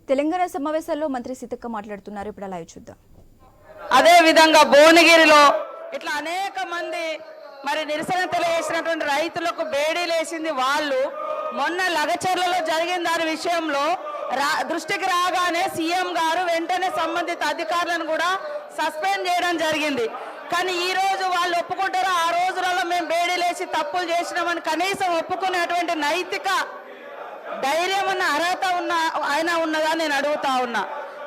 తెలంగాణ సమావేశాల్లో మంత్రి సీతక్క మాట్లాడుతున్నారు. ఇప్పుడు లైవ్ చూద్దాం. అదే విధంగా భువనగిరిలో ఇట్లా అనేక మంది మరి నిరసన తెలియజేసినటువంటి రైతులకు బేడీలేసింది వాళ్ళు. మొన్న లగచర్లలో జరిగిన దాని విషయంలో దృష్టికి రాగానే సీఎం గారు వెంటనే సంబంధిత అధికారులను కూడా సస్పెండ్ చేయడం జరిగింది. కానీ ఈ రోజు వాళ్ళు ఒప్పుకుంటారో ఆ రోజులలో మేము బేడీలేసి తప్పులు చేసినామని కనీసం ఒప్పుకునేటువంటి నైతిక ధైర్యం ఉన్న అర్హత ఆయన ఉన్నదా నేను అడుగుతా ఉన్నా.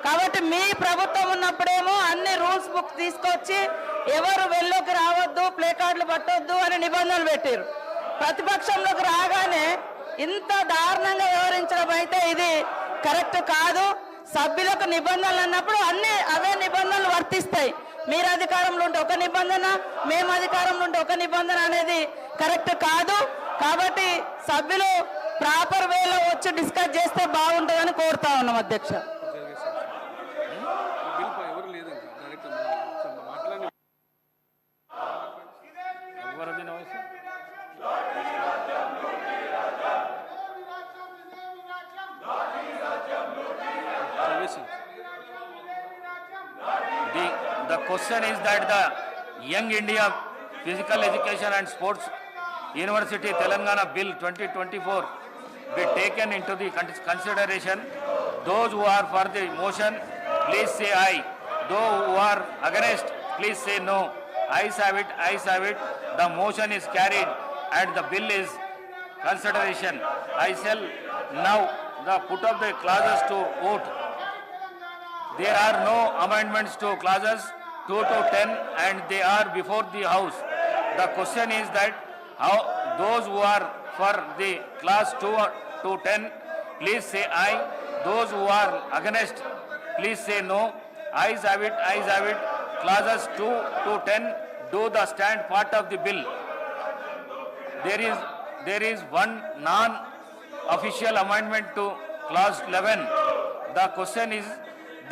కాబట్టి మీ ప్రభుత్వం ఉన్నప్పుడేమో అన్ని రూల్స్ బుక్ తీసుకొచ్చి ఎవరు వెళ్ళలోకి రావద్దు, ప్లే కార్డులు పట్టొద్దు అని నిబంధనలు పెట్టారు. ప్రతిపక్షంలోకి రాగానే ఇంత దారుణంగా వ్యవహరించడం అయితే ఇది కరెక్ట్ కాదు. సభ్యులకు నిబంధనలు అన్నప్పుడు అన్ని అవే నిబంధనలు వర్తిస్తాయి. మీరు అధికారంలో ఉంటే ఒక నిబంధన, మేము అధికారంలో ఉంటే ఒక నిబంధన అనేది కరెక్ట్ కాదు. కాబట్టి సభ్యులు ప్రాపర్ వేలో వచ్చి డిస్కస్ చేస్తే బాగుంటుందని కోరుతా ఉన్నాం అధ్యక్ష. The question is that the Young India Physical Education and Sports University Telangana Bill 2024 be taken into the consideration. Those who are for the motion, please say aye. Those who are against, please say no. Ayes have it, ayes have it. The motion is carried and the bill is consideration. I shall now put up the clauses to vote. There are no amendments to clauses 2 to 10 and they are before the House. The question is that how those who are for the class 2 to 10, please say aye. Those who are against, please say no. Ayes have it, ayes have it. Clauses 2 to 10 do the stand part of the bill. There is one non-official amendment to clause 11. The question is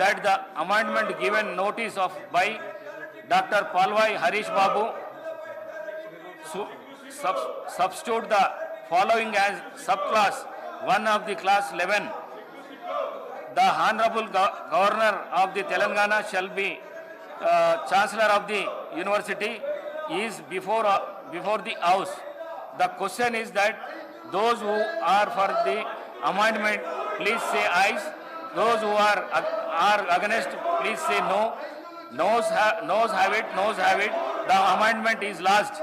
that the amendment given notice of by Dr. Palwai Harish Babu substitute the following as subclass 1 of the class 11. The Honorable Governor of the Telangana shall be Chancellor of the University is before the House. The question is that those who are for the amendment, please say ayes. Those who are against, please say no. Noes have it, noes have it. The amendment is lodged.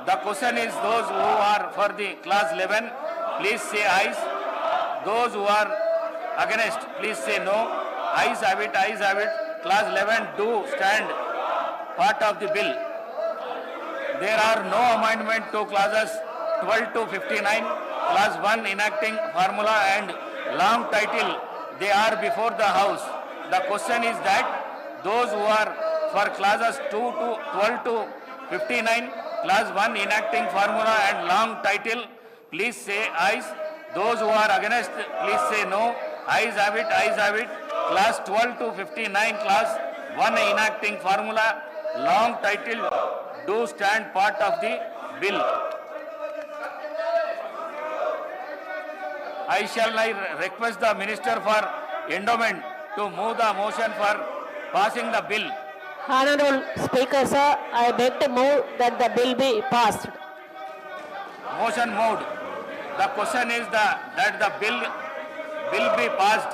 The question is those who are for the class 11, please say ayes. Those who are against, please say no. Ayes have it, ayes have it. Class 11 do stand part of the bill. There are no amendment to clauses 12 to 59. Class 1 enacting formula and long title, they are before the House. The question is that those who are for clauses 2 to 12 to 59, class 1 enacting formula and long title, please say ayes. Those who are against, please say no. Ayes have it, ayes have it. Class 12 to 59, class 1 enacting formula, long title, do stand part of the bill. I shall request the Minister for Endowment to move the motion for passing the bill. Honorable Speaker, sir, I beg to move that the bill be passed. Motion moved. The question is that the bill be passed.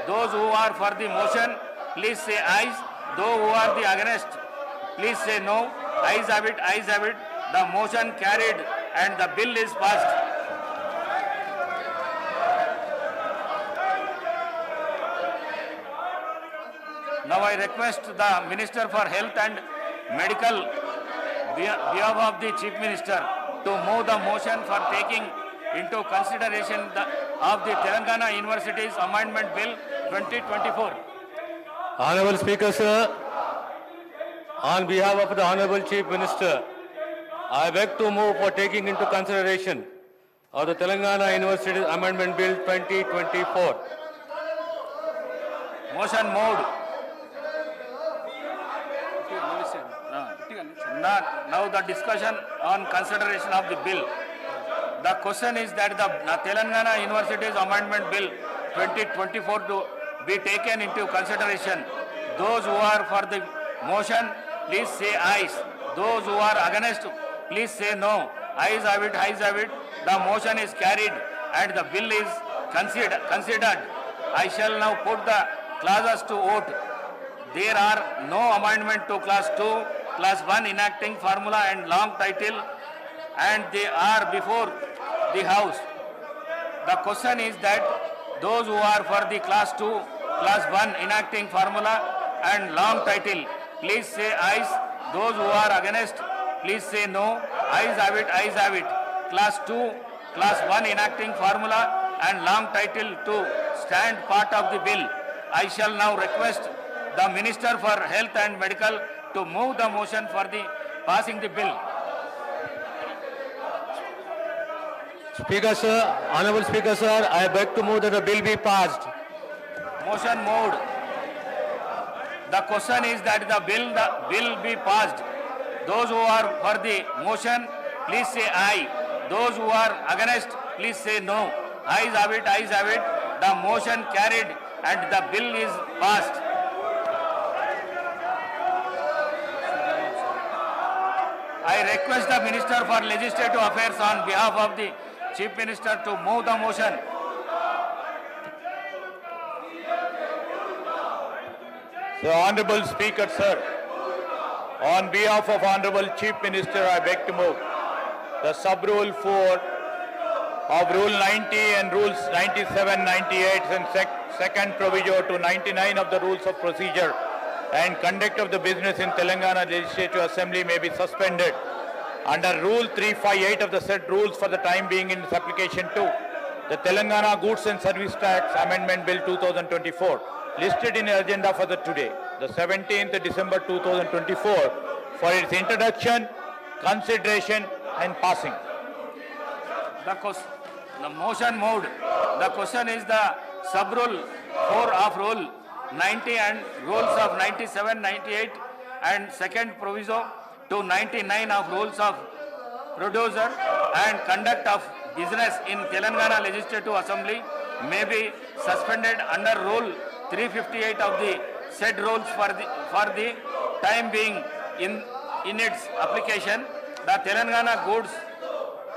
Those who are for the motion, please say ayes. Those who are the against, please say no. Ayes have it, ayes have it. The motion carried and the bill is passed. Now I request the Minister for Health and Medical, behalf of the Chief Minister, to move the motion for taking into consideration of the Telangana University's Amendment Bill 2024. Honorable Speaker, sir, on behalf of the Honorable Chief Minister, I beg to move for taking into consideration of the Telangana University's Amendment Bill 2024. Motion moved. Now the discussion on consideration of the bill. The question is that the Telangana University's Amendment Bill 2024 to be taken into consideration. Those who are for the motion, please say ayes. Those who are against, please say no. Ayes have it, ayes have it. The motion is carried and the bill is considered. I shall now put the clauses to vote. There are no amendment to class 2, class 1 enacting formula and long title, and they are before the house. The question is that those who are for the class 2, class 1 enacting formula and long title, please say ayes. Those who are against, please say no. Ayes have it, ayes have it. Class 2, class 1 enacting formula and long title to stand part of the bill. I shall now request the Minister for Health and Medical to move the motion for the passing the bill. Speaker, sir, Honorable Speaker, sir, I beg to move that the bill be passed. Motion moved. The question is that the bill be passed. Those who are for the motion, please say aye. Those who are against, please say no. Ayes have it, ayes have it. The motion carried and the bill is passed. I request the Minister for Legislative Affairs on behalf of the Chief Minister to move the motion. The Honorable Speaker, sir, on behalf of Honorable Chief Minister, I beg to move the sub-rule 4 of Rule 90 and Rules 97, 98 and second proviso to 99 of the Rules of Procedure and Conduct of the Business in Telangana Legislative Assembly may be suspended under Rule 358 of the said rules for the time being in its application to the Telangana Goods and Service Tax Amendment Bill 2024 listed in the agenda for the today, the 17th December 2024 for its introduction, consideration and passing. The motion moved. The question is the sub-rule 4 of Rule 90 and Rules of 97, 98 and second proviso to 99 of Rules of Procedure and Conduct of Business in Telangana Legislative Assembly may be suspended under Rule 358 of the said rules for the time being in its application. The Telangana Goods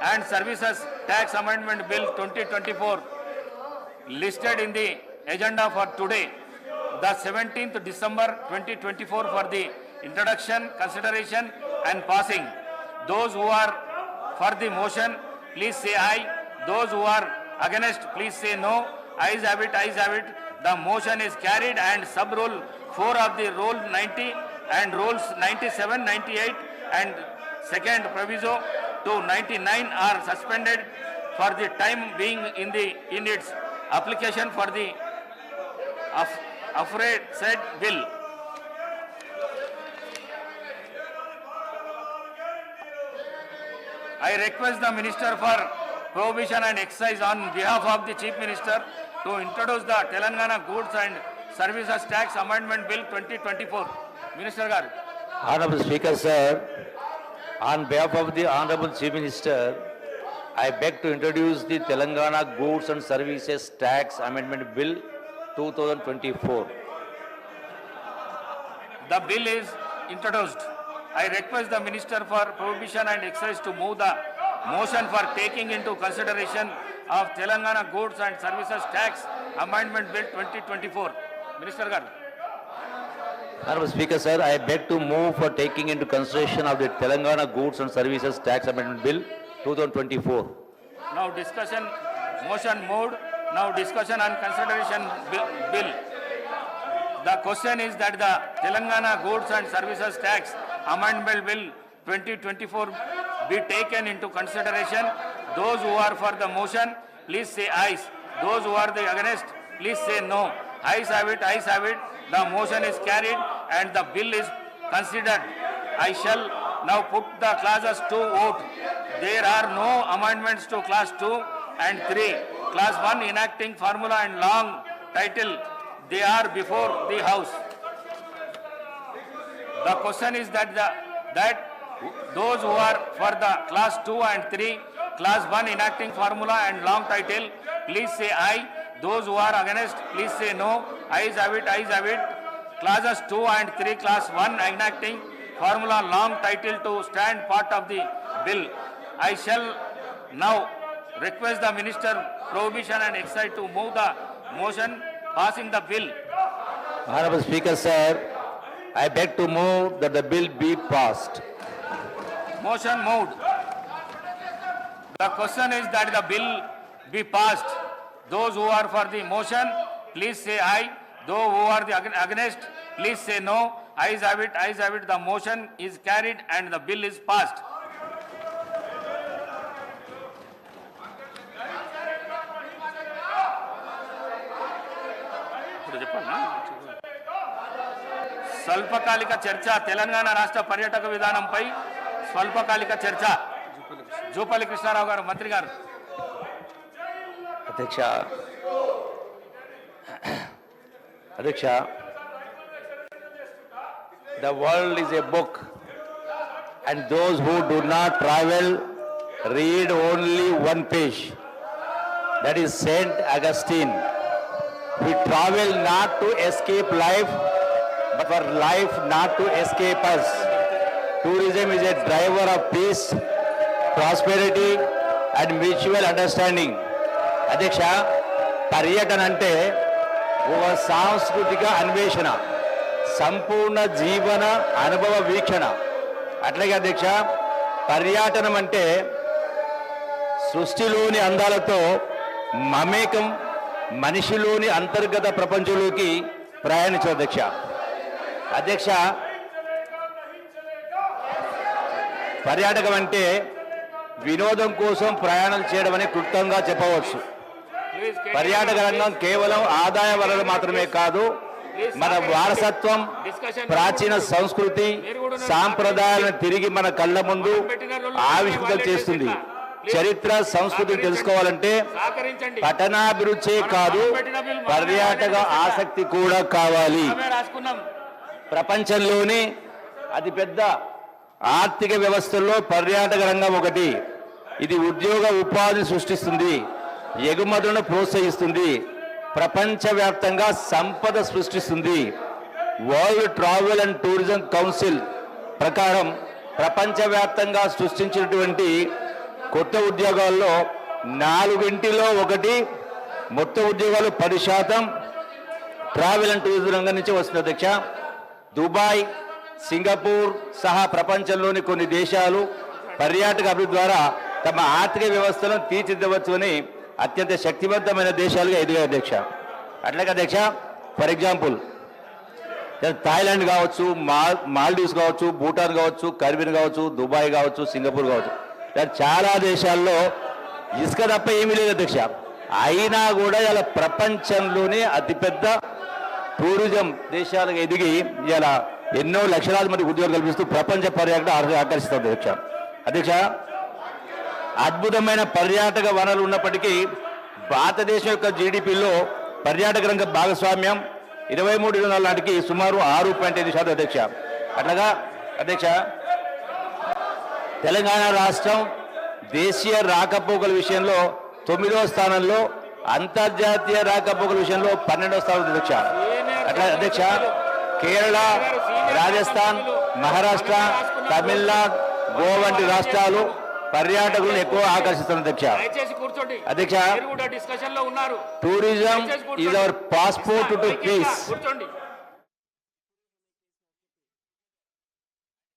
and Services Tax Amendment Bill 2024 listed in the agenda for today, the 17th December 2024 for the introduction, consideration and passing. Those who are for the motion, please say aye. Those who are against, please say no. Ayes have it, ayes have it. The motion is carried and sub-rule 4 of the Rule 90 and Rules 97, 98 and second proviso to 99 are suspended for the time being in its application for the aforesaid bill. I request the Minister for Prohibition and Excise on behalf of the Chief Minister to introduce the Telangana Goods and Services Tax Amendment Bill 2024. Minister Garu. Honorable Speaker, sir, on behalf of the Honorable Chief Minister, I beg to introduce the Telangana Goods and Services Tax Amendment Bill 2024. The bill is introduced. I request the Minister for Prohibition and Excise to move the motion for taking into consideration of Telangana Goods and Services Tax Amendment Bill 2024. Minister Garu. Honorable Speaker, sir, I beg to move for taking into consideration of the Telangana Goods and Services Tax Amendment Bill 2024. Now discussion, motion moved. Now discussion on consideration bill. The question is that the Telangana Goods and Services Tax Amendment Bill 2024 be taken into consideration. Those who are for the motion, please say ayes. Those who are the against, please say no. Ayes have it, ayes have it. The motion is carried and the bill is considered. I shall now put the clauses to vote. There are no amendments to class 2 and 3. Class 1 enacting formula and long title, they are before the house. The question is that those who are for the class 2 and 3, class 1 enacting formula and long title, please say aye. Those who are against, please say no. Ayes have it, ayes have it. Clauses 2 and 3, class 1 enacting formula long title to stand part of the bill. I shall now request the Minister Prohibition and Excise to move the motion passing the bill. Honorable Speaker, sir, I beg to move that the bill be passed. Motion moved. The question is that the bill be passed. Those who are for the motion, please say aye. Those who are the against, please say no. Ayes have it, ayes have it. The motion is carried and the bill is passed. స్వల్పకాలిక చర్చ తెలంగాణ రాష్ట్ర పర్యాటక విధానంపై స్వల్పకాలిక చర్చ. జూపల్లి కృష్ణారావు గారు, మంత్రి గారు. Adhiksha, the world is a book and those who do not travel read only one page. That is Saint Augustine. We travel not to escape life, but for life not to escape us. Tourism is a driver of peace, prosperity and mutual understanding. అధ్యక్ష, పర్యటన అంటే ఒక సాంస్కృతిక అన్వేషణ, సంపూర్ణ జీవన అనుభవ వీక్షణ. అట్లాగే అధ్యక్ష, పర్యాటనం అంటే సృష్టిలోని అందాలతో మమేకం, మనిషిలోని అంతర్గత ప్రపంచంలోకి ప్రయాణించు. అధ్యక్ష, పర్యాటకం అంటే వినోదం కోసం ప్రయాణం చేయడం అని క్లుప్తంగా చెప్పవచ్చు. పర్యాటక రంగం కేవలం ఆదాయ వనరు మాత్రమే కాదు, మన వారసత్వం, ప్రాచీన సంస్కృతి, సాంప్రదాయాలను తిరిగి మన కళ్ళ ముందు ఆవిష్కృతం చేస్తుంది. చరిత్ర, సంస్కృతిని తెలుసుకోవాలంటే పట్టణాభిరుచే కాదు, పర్యాటక ఆసక్తి కూడా కావాలి. ప్రపంచంలోని అతిపెద్ద ఆర్థిక వ్యవస్థల్లో పర్యాటక రంగం ఒకటి. ఇది ఉద్యోగ ఉపాధిని సృష్టిస్తుంది, ఎగుమతులను ప్రోత్సహిస్తుంది, ప్రపంచవ్యాప్తంగా సంపద సృష్టిస్తుంది. World travel and tourism council ప్రకారం ప్రపంచవ్యాప్తంగా సృష్టించినటువంటి కొత్త ఉద్యోగాల్లో 4 ఒకటి, మొత్తం ఉద్యోగాలు 10% ట్రావెల్ అండ్ టూరిజం రంగం నుంచి వస్తుంది. అధ్యక్ష, దుబాయ్, సింగపూర్ సహా ప్రపంచంలోని కొన్ని దేశాలు పర్యాటక అభివృద్ధి ద్వారా తమ ఆర్థిక వ్యవస్థలను తీర్చిదిద్దవచ్చని అత్యంత శక్తివంతమైన దేశాలుగా ఎదిగాయి. అధ్యక్ష, అట్లాగే అధ్యక్ష, ఫర్ ఎగ్జాంపుల్ థాయిలాండ్ కావచ్చు, మాల్దీవ్స్ కావచ్చు, భూటాన్ కావచ్చు, కరిబియన్ కావచ్చు, దుబాయ్ కావచ్చు, సింగపూర్ కావచ్చు, చాలా దేశాల్లో ఇసుక తప్ప ఏమీ లేదు. అధ్యక్ష, అయినా కూడా ఇలా ప్రపంచంలోనే అతిపెద్ద టూరిజం దేశాలుగా ఎదిగి ఇలా ఎన్నో లక్షలాది మంది ఉద్యోగాలు కల్పిస్తూ ప్రపంచ పర్యాటక ఆకర్షిస్తుంది. అధ్యక్ష, అద్భుతమైన పర్యాటక వనరులు ఉన్నప్పటికీ భారతదేశం యొక్క జీడిపిలో పర్యాటక రంగ భాగస్వామ్యం 23-24 నాటికి సుమారు 6.5%. అధ్యక్ష, అట్లాగా అధ్యక్ష, తెలంగాణ రాష్ట్రం దేశీయ రాకపోకల విషయంలో 9వ స్థానంలో, అంతర్జాతీయ రాకపోకల విషయంలో 12వ స్థానంలో. అధ్యక్ష, అట్లా అధ్యక్ష, కేరళ, రాజస్థాన్, మహారాష్ట్ర, తమిళనాడు, గోవా వంటి రాష్ట్రాలు పర్యాటకులను ఎక్కువ ఆకర్షిస్తున్నారు. అధ్యక్ష, tourism is our passport to piece.